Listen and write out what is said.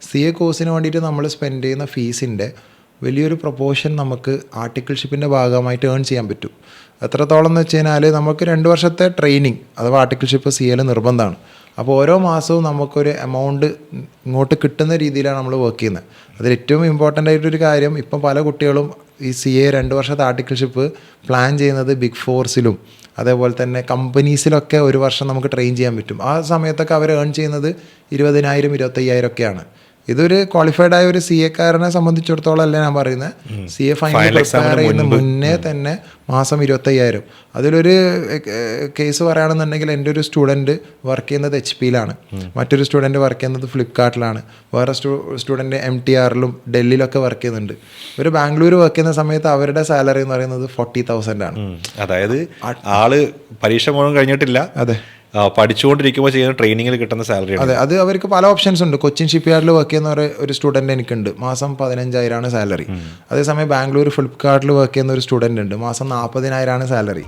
CA കോഴ്സിന് വേണ്ടിയിട്ട് നമ്മൾ സ്പെൻഡ് ചെയ്യുന്ന ഫീസിൻ്റെ വലിയൊരു പ്രൊപ്പോർഷൻ നമുക്ക് ആർട്ടിക്കിൾഷിപ്പിൻ്റെ ഭാഗമായിട്ട് ഏൺ ചെയ്യാൻ പറ്റും. എത്രത്തോളം എന്ന് വെച്ച് കഴിഞ്ഞാൽ നമുക്ക് 2 വർഷത്തെ ട്രെയിനിങ് അഥവാ ആർട്ടിക്കിൾഷിപ്പ് CAയിൽ നിർബന്ധമാണ്. അപ്പോൾ ഓരോ മാസവും നമുക്കൊരു എമൗണ്ട് ഇങ്ങോട്ട് കിട്ടുന്ന രീതിയിലാണ് നമ്മൾ വർക്ക് ചെയ്യുന്നത്. അതിൽ ഏറ്റവും ഇമ്പോർട്ടൻ്റ് ആയിട്ടൊരു കാര്യം, ഇപ്പം പല കുട്ടികളും ഈ CA 2 വർഷത്തെ ആർട്ടിക്കിൾഷിപ്പ് പ്ലാൻ ചെയ്യുന്നത് ബിഗ് ഫോഴ്സിലും അതേപോലെ തന്നെ കമ്പനീസിലൊക്കെ 1 വർഷം നമുക്ക് ട്രെയിൻ ചെയ്യാൻ പറ്റും. ആ സമയത്തൊക്കെ അവർ ഏൺ ചെയ്യുന്നത് 20,000 25,000 ഒക്കെയാണ്. ഇതൊരു ക്വാളിഫൈഡ് ആയ ഒരു CA കാരനെ സംബന്ധിച്ചിടത്തോളം അല്ല ഞാൻ പറയുന്നത്. CA ഫൈനൽ പ്രിപ്പയർ ചെയ്യുന്ന മുന്നേ തന്നെ മാസം 25,000. അതിലൊരു കേസ് പറയുകയാണെന്നുണ്ടെങ്കിൽ എൻ്റെ ഒരു സ്റ്റുഡൻറ്റ് വർക്ക് ചെയ്യുന്നത് HP-യിലാണ്, മറ്റൊരു സ്റ്റുഡൻറ്റ് വർക്ക് ചെയ്യുന്നത് ഫ്ലിപ്കാർട്ടിലാണ്, വേറെ സ്റ്റുഡൻറ്റ് MTRലും ഡൽഹിയിലൊക്കെ വർക്ക് ചെയ്യുന്നുണ്ട്. ഒരു ബാംഗ്ലൂർ വർക്ക് ചെയ്യുന്ന സമയത്ത് അവരുടെ സാലറി എന്ന് പറയുന്നത് 40,000 ആണ്. അതായത് ആള് പരീക്ഷ മുഴുവൻ കഴിഞ്ഞിട്ടില്ല, അതെ, പഠിച്ചുകൊണ്ടിരിക്കുമ്പോൾ ചെയ്യുന്ന ട്രെയിനിങ്ങിൽ കിട്ടുന്ന സാലറി. അതെ, അത് അവർക്ക് പല ഓപ്ഷൻസ് ഉണ്ട്. കൊച്ചിൻ ഷിപ്പ്യാർഡിൽ വർക്ക് ചെയ്യുന്ന ഒരു സ്റ്റുഡൻറ്റ് എനിക്കുണ്ട്, മാസം 15,000 സാലറി. അതേസമയം ബാംഗ്ലൂർ ഫ്ലിപ്കാർട്ടിൽ വർക്ക് ചെയ്യുന്ന ഒരു സ്റ്റുഡൻറ്റ് ഉണ്ട്, മാസം 40,000 സാലറി.